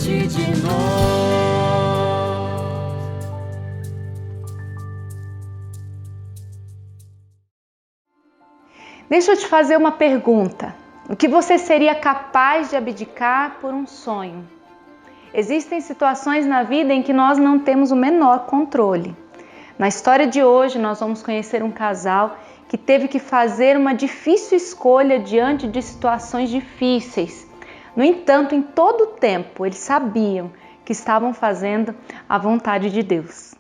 diante de nós. Deixa eu te fazer uma pergunta. O que você seria capaz de abdicar por um sonho? Existem situações na vida em que nós não temos o menor controle. Na história de hoje, nós vamos conhecer um casal que teve que fazer uma difícil escolha diante de situações difíceis. No entanto, em todo o tempo, eles sabiam que estavam fazendo a vontade de Deus.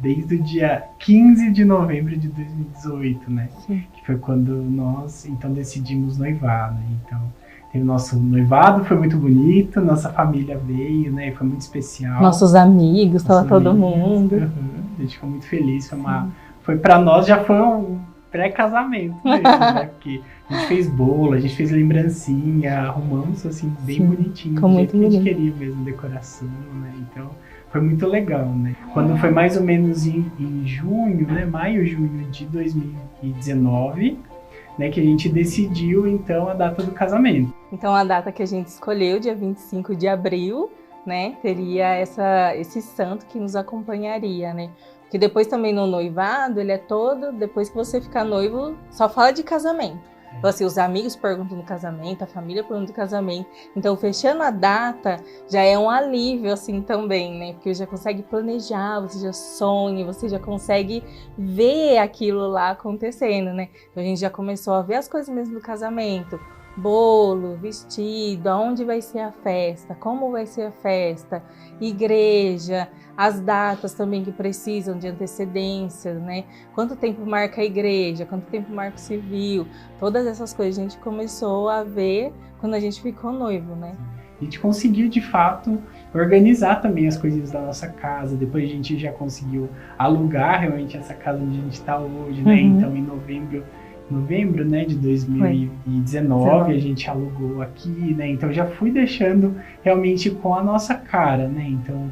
Desde o dia 15 de novembro de 2018, né? Sim. Que foi quando nós, então, decidimos noivar, né? Então, o nosso noivado foi muito bonito, nossa família veio, né? Foi muito especial. Nossos amigos, estava todo mundo. A gente ficou muito feliz, foi para nós, já foi um pré-casamento mesmo, né? Porque a gente fez bolo, a gente fez lembrancinha, arrumamos, assim, bem bonitinho, do jeito que a gente queria mesmo, decoração, né? Então, foi muito legal, né? Quando foi mais ou menos em junho, né? Maio, junho de 2019, né? Que a gente decidiu, então, a data do casamento. Então, a data que a gente escolheu, dia 25 de abril, né? Teria esse santo que nos acompanharia, né? Porque depois também no noivado, ele é todo, depois que você ficar noivo, só fala de casamento. Então, assim, os amigos perguntam do casamento, a família pergunta do casamento. Então, fechando a data, já é um alívio, assim, também, né? Porque já consegue planejar, você já sonha, você já consegue ver aquilo lá acontecendo, né? Então, a gente já começou a ver as coisas mesmo do casamento. Bolo, vestido, aonde vai ser a festa, como vai ser a festa, igreja, as datas também que precisam de antecedência, né? Quanto tempo marca a igreja, quanto tempo marca o civil, todas essas coisas a gente começou a ver quando a gente ficou noivo, né? A gente conseguiu, de fato, organizar também as coisas da nossa casa. Depois a gente já conseguiu alugar realmente essa casa onde a gente está hoje, né? Então, em novembro, né, de 2019, a gente alugou aqui, né? Então, já fui deixando realmente com a nossa cara, né? Então,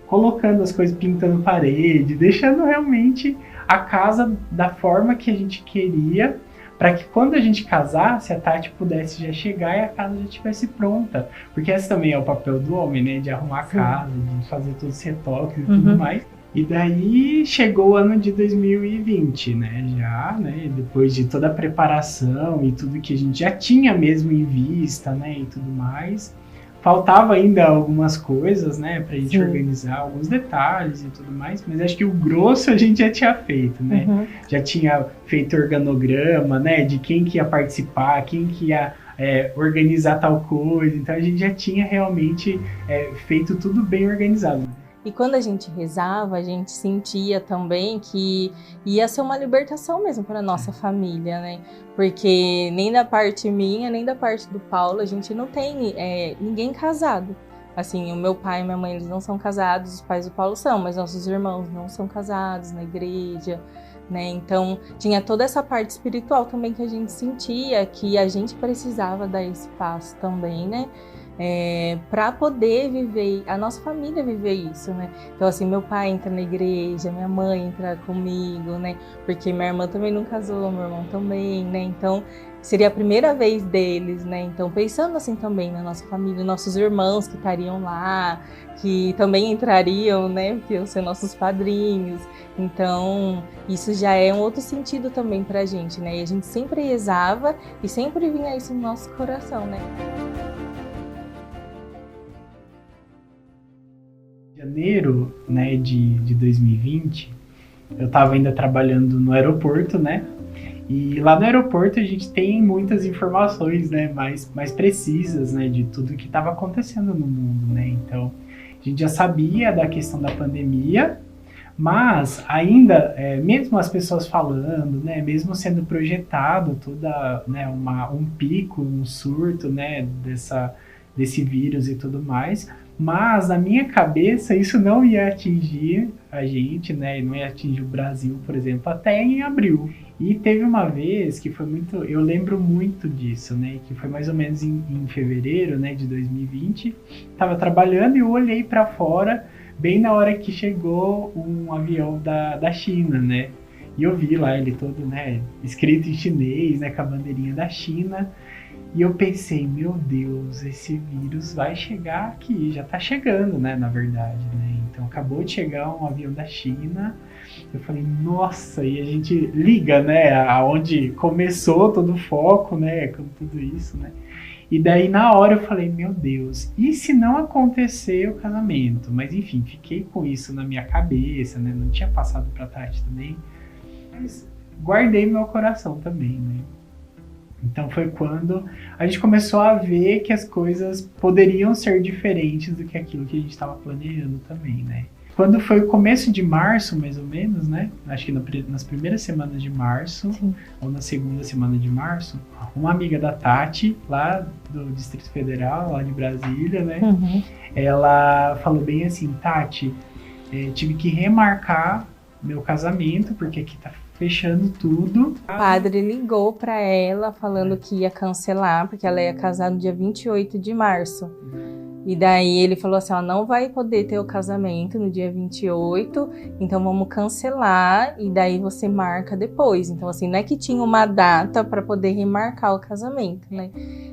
colocando as coisas, pintando parede, deixando realmente a casa da forma que a gente queria, para que quando a gente casasse, a Tati pudesse já chegar e a casa já estivesse pronta. Porque esse também é o papel do homem, né? De arrumar a casa, de fazer todos os retoques e tudo mais. E daí chegou o ano de 2020, né? Já, né? Depois de toda a preparação e tudo que a gente já tinha mesmo em vista, né? E tudo mais. Faltava ainda algumas coisas, né? Pra gente organizar alguns detalhes e tudo mais. Mas acho que o grosso a gente já tinha feito, né? Já tinha feito organograma, né? De quem que ia participar, quem que ia organizar tal coisa. Então a gente já tinha realmente feito tudo bem organizado. E quando a gente rezava, a gente sentia também que ia ser uma libertação mesmo para a nossa família, né? Porque nem da parte minha, nem da parte do Paulo, a gente não tem ninguém casado. Assim, o meu pai e minha mãe, eles não são casados, os pais do Paulo são, mas nossos irmãos não são casados na igreja, né? Então, tinha toda essa parte espiritual também que a gente sentia, que a gente precisava dar esse passo também, né? Para poder viver, a nossa família viver isso, né? Então, assim, meu pai entra na igreja, minha mãe entra comigo, né? Porque minha irmã também não casou, meu irmão também, né? Então, seria a primeira vez deles, né? Então, pensando assim também na nossa família, nossos irmãos que estariam lá, que também entrariam, né? Que iam ser nossos padrinhos. Então, isso já é um outro sentido também pra gente, né? E a gente sempre rezava e sempre vinha isso no nosso coração, né? Em janeiro, né, de 2020, eu estava ainda trabalhando no aeroporto, né? E lá no aeroporto a gente tem muitas informações, né, mais precisas, né, de tudo que estava acontecendo no mundo, né? Então, a gente já sabia da questão da pandemia, mas ainda, mesmo as pessoas falando, né, mesmo sendo projetado toda, né, um pico, um surto, né, desse vírus e tudo mais, mas na minha cabeça isso não ia atingir a gente, né, não ia atingir o Brasil, por exemplo, até em abril. E teve uma vez que foi muito, eu lembro muito disso, né, que foi mais ou menos em fevereiro, né, de 2020, estava trabalhando e eu olhei para fora bem na hora que chegou um avião da China, né, E eu vi lá ele todo, né, escrito em chinês, né, com a bandeirinha da China. E eu pensei, meu Deus, esse vírus vai chegar aqui, já tá chegando, né, na verdade, né? Então acabou de chegar um avião da China. Eu falei, nossa, e a gente liga, né, aonde começou todo o foco, né, com tudo isso, né? E daí na hora eu falei, meu Deus, e se não acontecer o casamento? Mas enfim, fiquei com isso na minha cabeça, né, não tinha passado pra Tati também, mas guardei meu coração também, né? Então foi quando a gente começou a ver que as coisas poderiam ser diferentes do que aquilo que a gente estava planejando também, né? Quando foi o começo de março, mais ou menos, né? Acho que nas primeiras semanas de março, sim, ou na segunda semana de março, uma amiga da Tati, lá do Distrito Federal, lá de Brasília, né? Uhum. Ela falou bem assim, Tati, tive que remarcar meu casamento, porque aqui tá fechando tudo. O padre ligou para ela falando que ia cancelar, porque ela ia casar no dia 28 de março. E daí ele falou assim, ó, não vai poder ter o casamento no dia 28, então vamos cancelar e daí você marca depois. Então assim, não é que tinha uma data para poder remarcar o casamento, né?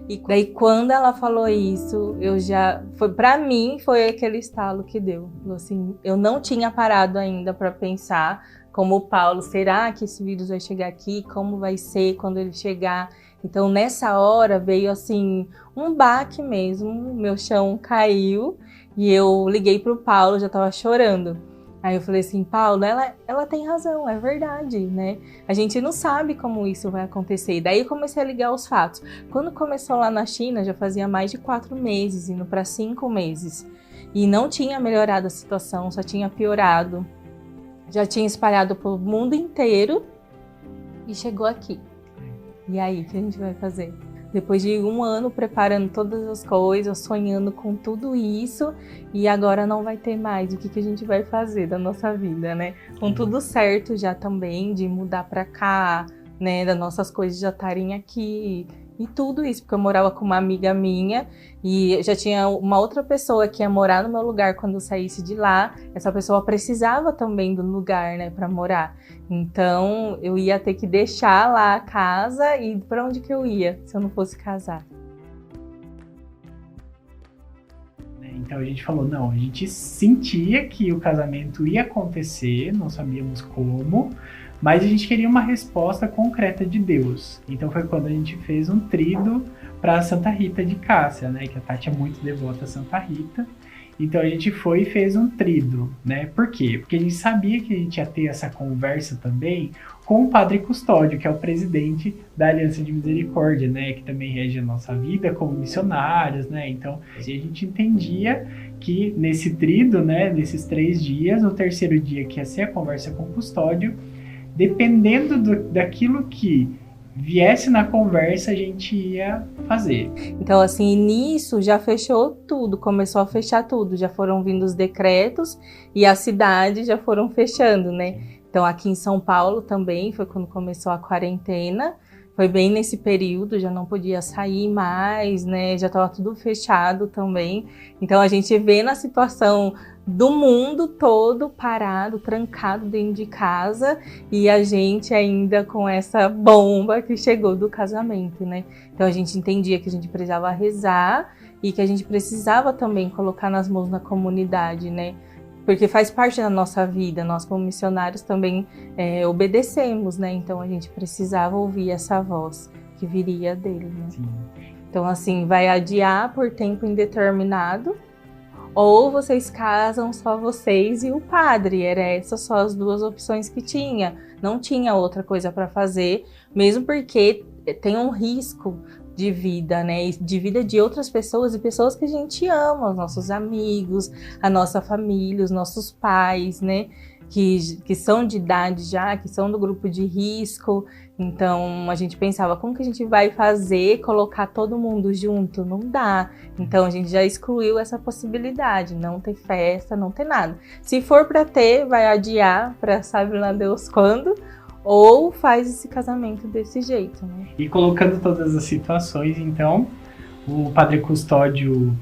E daí quando ela falou isso, para mim foi aquele estalo que deu. Assim, eu não tinha parado ainda para pensar como o Paulo, será que esse vírus vai chegar aqui? Como vai ser quando ele chegar? Então, nessa hora, veio, assim, um baque mesmo, meu chão caiu e eu liguei pro Paulo, já tava chorando. Aí eu falei assim, Paulo, ela tem razão, é verdade, né? A gente não sabe como isso vai acontecer. Daí eu comecei a ligar os fatos. Quando começou lá na China, já fazia mais de 4 meses, indo para 5 meses. E não tinha melhorado a situação, só tinha piorado. Já tinha espalhado pro mundo inteiro e chegou aqui. E aí, o que a gente vai fazer? Depois de 1 ano preparando todas as coisas, sonhando com tudo isso, e agora não vai ter mais. O que a gente vai fazer da nossa vida, né? Com tudo certo já também, de mudar pra cá, né? Das nossas coisas já estarem aqui. E tudo isso, porque eu morava com uma amiga minha e já tinha uma outra pessoa que ia morar no meu lugar quando eu saísse de lá. Essa pessoa precisava também do lugar, né, para morar. Então, eu ia ter que deixar lá a casa e para onde que eu ia se eu não fosse casar? Então a gente falou, não, a gente sentia que o casamento ia acontecer, não sabíamos como, mas a gente queria uma resposta concreta de Deus. Então foi quando a gente fez um tríduo para Santa Rita de Cássia, né? Que a Tati é muito devota a Santa Rita. Então a gente foi e fez um tríduo, né? Por quê? Porque a gente sabia que a gente ia ter essa conversa também com o Padre Custódio, que é o presidente da Aliança de Misericórdia, né? Que também rege a nossa vida como missionários, né? Então a gente entendia que nesse tríduo, né? Nesses 3 dias, no terceiro dia que ia ser a conversa com o Custódio, dependendo daquilo que viesse na conversa, a gente ia fazer. Então, assim, nisso já fechou tudo, começou a fechar tudo. Já foram vindo os decretos e a cidade já foram fechando, né? Então, aqui em São Paulo também foi quando começou a quarentena. Foi bem nesse período, já não podia sair mais, né? Já estava tudo fechado também. Então, a gente vê na situação do mundo todo parado, trancado dentro de casa, e a gente ainda com essa bomba que chegou do casamento, né? Então a gente entendia que a gente precisava rezar e que a gente precisava também colocar nas mãos da comunidade, né? Porque faz parte da nossa vida, nós como missionários também obedecemos, né? Então a gente precisava ouvir essa voz que viria dele, né? Sim. Então assim, vai adiar por tempo indeterminado, ou vocês casam só vocês e o padre. Era essas só as 2 opções que tinha. Não tinha outra coisa para fazer, mesmo porque tem um risco de vida, né? De vida de outras pessoas e pessoas que a gente ama, os nossos amigos, a nossa família, os nossos pais, né? Que são de idade já, que são do grupo de risco. Então a gente pensava, como que a gente vai fazer, colocar todo mundo junto? Não dá. Então a gente já excluiu essa possibilidade, não ter festa, não ter nada. Se for para ter, vai adiar para sabe lá Deus quando, ou faz esse casamento desse jeito, né? E colocando todas as situações, então, o Padre Custódio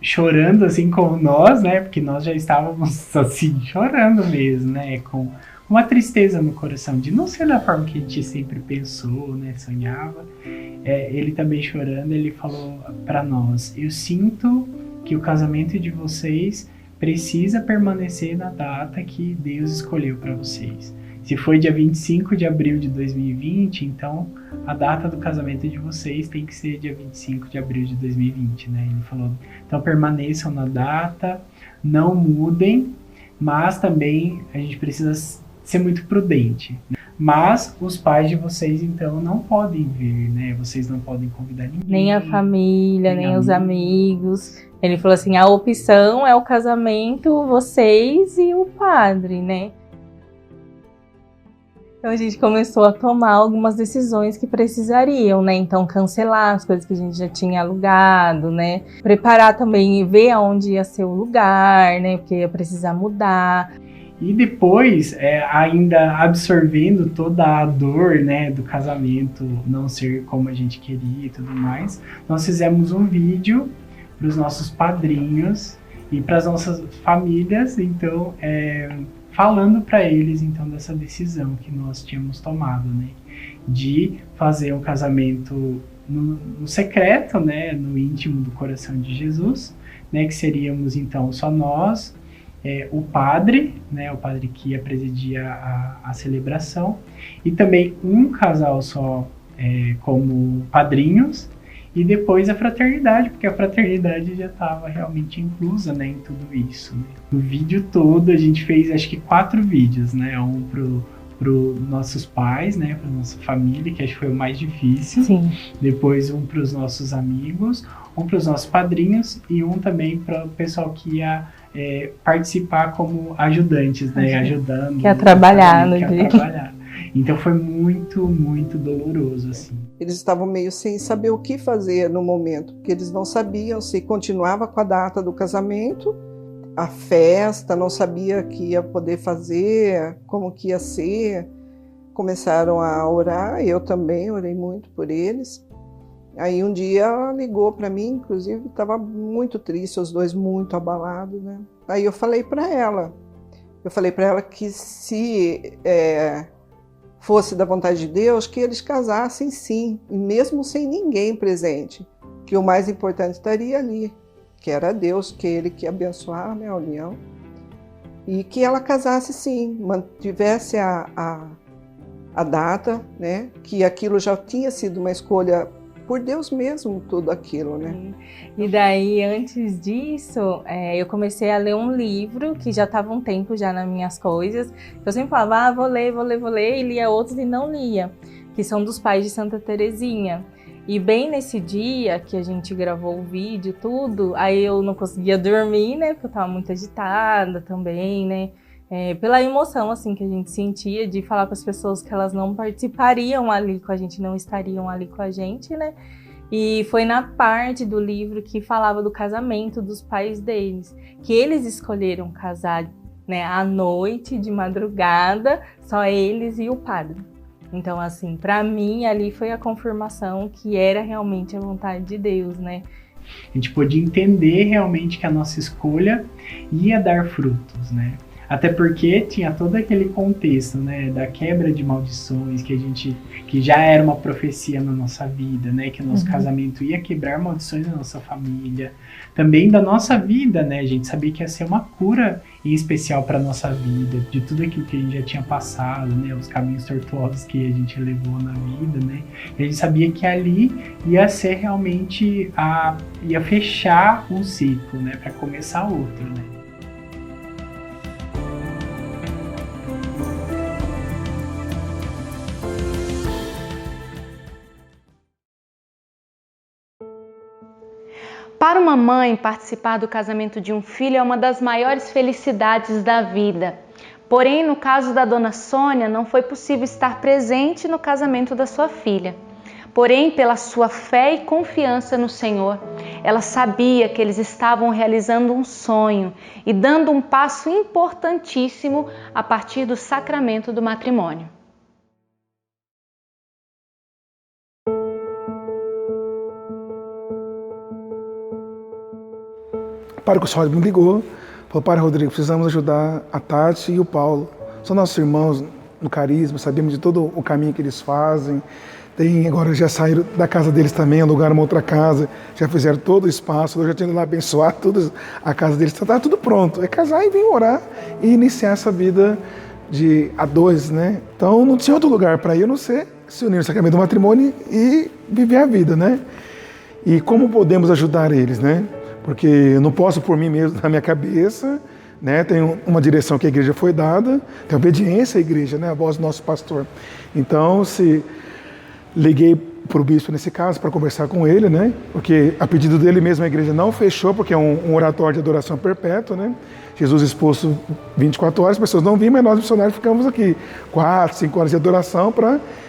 chorando assim como nós, né? Porque nós já estávamos assim chorando mesmo, né? Com uma tristeza no coração de não ser da forma que a gente sempre pensou, né, sonhava. Ele também chorando, ele falou para nós: eu sinto que o casamento de vocês precisa permanecer na data que Deus escolheu para vocês. Se foi dia 25 de abril de 2020, então a data do casamento de vocês tem que ser dia 25 de abril de 2020, né? Ele falou, então permaneçam na data, não mudem, mas também a gente precisa ser muito prudente. Mas os pais de vocês, então, não podem vir, né? Vocês não podem convidar ninguém. Nem a família, nem os amigos. Ele falou assim, a opção é o casamento, vocês e o padre, né? Então a gente começou a tomar algumas decisões que precisariam, né? Então cancelar as coisas que a gente já tinha alugado, né? Preparar também e ver aonde ia ser o lugar, né? Porque ia precisar mudar. E depois, ainda absorvendo toda a dor, né, do casamento não ser como a gente queria e tudo mais, nós fizemos um vídeo para os nossos padrinhos e para as nossas famílias, então, falando para eles, então, dessa decisão que nós tínhamos tomado, né, de fazer um casamento no secreto, né, no íntimo do coração de Jesus, né, que seríamos, então, só nós, o padre, né, o padre que ia presidir a celebração, e também um casal só como padrinhos, e depois a fraternidade, porque a fraternidade já estava realmente inclusa, né, em tudo isso. Né. No vídeo todo a gente fez acho que 4 vídeos, né, um para os nossos pais, né, para nossa família, que acho que foi o mais difícil. Sim. Depois um para os nossos amigos, um para os nossos padrinhos e um também para o pessoal que ia participar como ajudantes, né, ajudando. Que ia trabalhar no dia. Então foi muito, muito doloroso, assim. Eles estavam meio sem saber o que fazer no momento, porque eles não sabiam se continuava com a data do casamento, a festa, não sabia que ia poder fazer, como que ia ser. Começaram a orar, eu também orei muito por eles. Aí um dia ela ligou para mim, inclusive estava muito triste, os dois muito abalados, né? Aí eu falei para ela que se fosse da vontade de Deus, que eles casassem sim, e mesmo sem ninguém presente, que o mais importante estaria ali, que era Deus, que ele que abençoar, né, a união, e que ela casasse sim, mantivesse a data, né, que aquilo já tinha sido uma escolha por Deus mesmo, tudo aquilo, né? E daí, antes disso, eu comecei a ler um livro que já estava um tempo já nas minhas coisas. Eu sempre falava, vou ler, e lia outros e não lia, que são dos pais de Santa Teresinha. E bem nesse dia que a gente gravou o vídeo, tudo, aí eu não conseguia dormir, né? Porque eu estava muito agitada também, né? Pela emoção assim que a gente sentia de falar para as pessoas que elas não participariam ali com a gente, não estariam ali com a gente, né? E foi na parte do livro que falava do casamento dos pais deles, que eles escolheram casar, né, à noite, de madrugada, só eles e o padre. Então, assim, para mim ali foi a confirmação que era realmente a vontade de Deus, né? A gente pôde entender realmente que a nossa escolha ia dar frutos, né? Até porque tinha todo aquele contexto, né, da quebra de maldições, que já era uma profecia na nossa vida, né, que o nosso casamento ia quebrar maldições na nossa família, também da nossa vida, né, a gente sabia que ia ser uma cura em especial para nossa vida, de tudo aquilo que a gente já tinha passado, né, os caminhos tortuosos que a gente levou na vida, né, e a gente sabia que ali ia ser realmente ia fechar um ciclo, né, para começar outro, né. Para uma mãe, participar do casamento de um filho é uma das maiores felicidades da vida. Porém, no caso da dona Sônia, não foi possível estar presente no casamento da sua filha. Porém, pela sua fé e confiança no Senhor, ela sabia que eles estavam realizando um sonho e dando um passo importantíssimo a partir do sacramento do matrimônio. O padre Custódio me ligou, falou, padre Rodrigo, precisamos ajudar a Tati e o Paulo. são nossos irmãos no carisma, sabemos de todo o caminho que eles fazem. Agora já saíram da casa deles também, alugaram uma outra casa, já fizeram todo o espaço, eu já tinha lá abençoar tudo, a casa deles, está tudo pronto. É casar e vir orar e iniciar essa vida a dois, né? Então não tinha outro lugar para ir, a não ser se unir no sacramento do matrimônio e viver a vida, né? E como podemos ajudar eles, né? Porque eu não posso por mim mesmo, na minha cabeça, né? Tem uma direção que a igreja foi dada, tem obediência à igreja, né? A voz do nosso pastor. Então, liguei para o bispo nesse caso para conversar com ele, né? Porque a pedido dele mesmo a igreja não fechou, porque é um oratório de adoração perpétua, né? Jesus exposto 24 horas, as pessoas não vinham, mas nós missionários ficamos aqui 4, 5 horas de adoração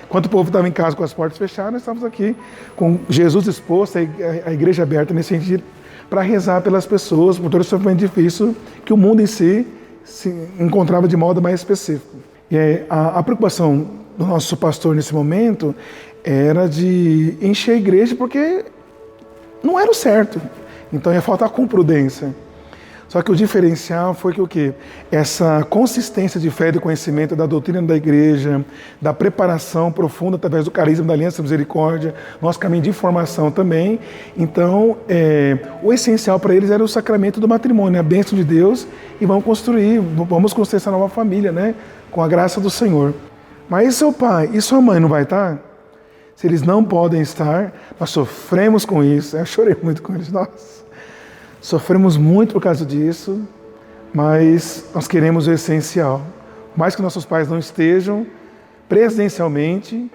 enquanto o povo estava em casa com as portas fechadas, nós estávamos aqui com Jesus exposto, a igreja aberta nesse sentido, para rezar pelas pessoas, por todo o sofrimento difícil que o mundo em si se encontrava de modo mais específico. E a preocupação do nosso pastor nesse momento era de encher a igreja, porque não era o certo. Então ia faltar com prudência. Só que o diferencial foi que o quê? Essa consistência de fé e de conhecimento da doutrina da igreja, da preparação profunda através do carisma da Aliança da Misericórdia, nosso caminho de formação também. Então, o essencial para eles era o sacramento do matrimônio, a bênção de Deus, e vamos construir essa nova família, né? Com a graça do Senhor. Mas e seu pai e sua mãe não vai estar? Se eles não podem estar, nós sofremos com isso. Eu chorei muito com eles, nossa. Sofremos muito por causa disso, mas nós queremos o essencial. Mais que nossos pais não estejam presencialmente,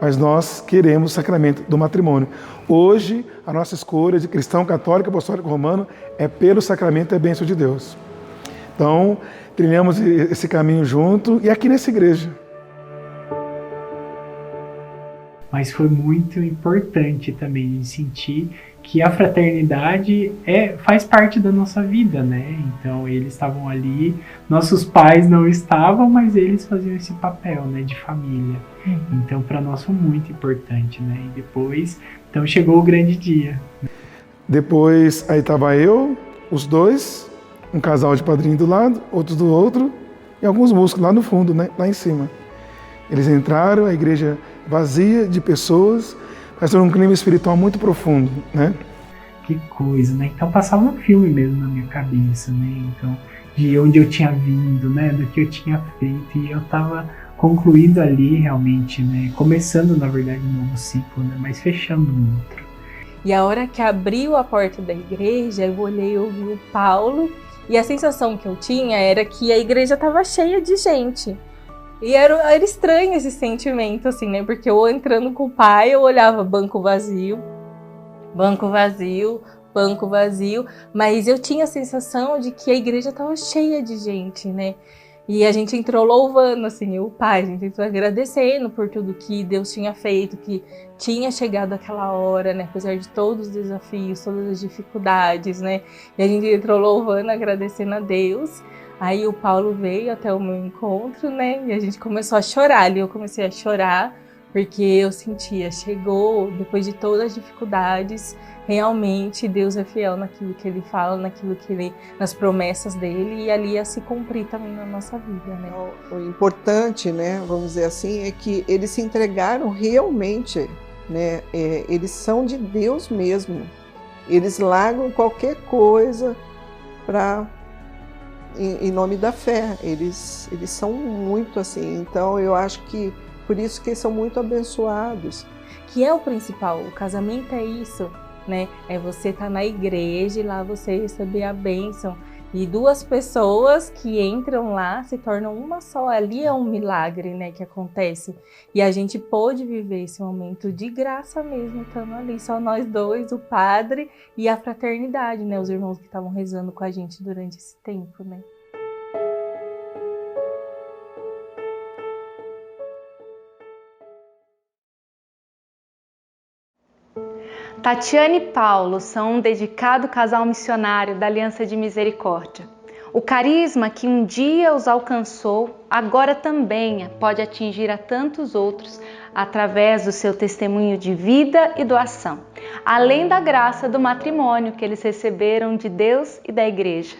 mas nós queremos o sacramento do matrimônio. Hoje, a nossa escolha de cristão, católico, apostólico, romano é pelo sacramento e a bênção de Deus. Então, trilhamos esse caminho junto e aqui nessa igreja. Mas foi muito importante também sentir que a fraternidade faz parte da nossa vida, né? Então eles estavam ali, nossos pais não estavam, mas eles faziam esse papel, né, de família. Então para nós foi muito importante, né? E depois, então chegou o grande dia. Depois aí estava eu, os dois, um casal de padrinho do lado, outros do outro, e alguns músicos lá no fundo, né, lá em cima. Eles entraram, a igreja vazia de pessoas, mas era um clima espiritual muito profundo, né? Que coisa, né? Então passava um filme mesmo na minha cabeça, né? Então, de onde eu tinha vindo, né? Do que eu tinha feito, e eu estava concluindo ali realmente, né? Começando, na verdade, um novo ciclo, né? Mas fechando um outro. E a hora que abriu a porta da igreja, eu olhei e ouvi o Paulo, e a sensação que eu tinha era que a igreja estava cheia de gente. E era estranho esse sentimento, assim, né? Porque eu entrando com o pai, eu olhava banco vazio, banco vazio, banco vazio. Mas eu tinha a sensação de que a igreja estava cheia de gente, né? E a gente entrou louvando, assim, o pai, a gente entrou agradecendo por tudo que Deus tinha feito, que tinha chegado aquela hora, né? Apesar de todos os desafios, todas as dificuldades, né? E a gente entrou louvando, agradecendo a Deus. Aí o Paulo veio até o meu encontro, né? E a gente começou a chorar ali. Eu comecei a chorar porque eu sentia, chegou, depois de todas as dificuldades, realmente Deus é fiel naquilo que Ele fala, naquilo que Ele, nas promessas dele, e ali ia se cumprir também na nossa vida, né? O importante, né, vamos dizer assim, é que eles se entregaram realmente, né? Eles são de Deus mesmo. Eles largam qualquer coisa em nome da fé. Eles são muito assim. Então eu acho que por isso que eles são muito abençoados. Que é o principal, o casamento é isso, né? É você estar na igreja e lá você receber a bênção. E duas pessoas que entram lá se tornam uma só. Ali é um milagre, né, que acontece. E a gente pôde viver esse momento de graça mesmo, estando ali. Só nós dois, o padre e a fraternidade, né? Os irmãos que estavam rezando com a gente durante esse tempo, né? Tatiana e Paulo são um dedicado casal missionário da Aliança de Misericórdia. O carisma que um dia os alcançou, agora também pode atingir a tantos outros através do seu testemunho de vida e doação, além da graça do matrimônio que eles receberam de Deus e da Igreja.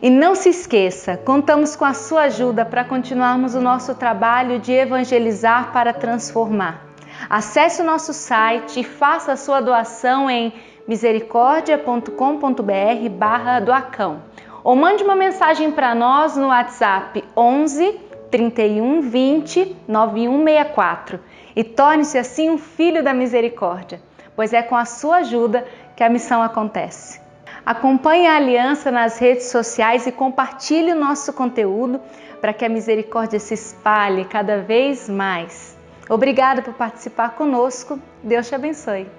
E não se esqueça, contamos com a sua ajuda para continuarmos o nosso trabalho de evangelizar para transformar. Acesse o nosso site e faça a sua doação em misericordia.com.br/doacão ou mande uma mensagem para nós no WhatsApp 11 31 20 9164 e torne-se assim um filho da misericórdia, pois é com a sua ajuda que a missão acontece. Acompanhe a Aliança nas redes sociais e compartilhe o nosso conteúdo para que a misericórdia se espalhe cada vez mais. Obrigada por participar conosco. Deus te abençoe.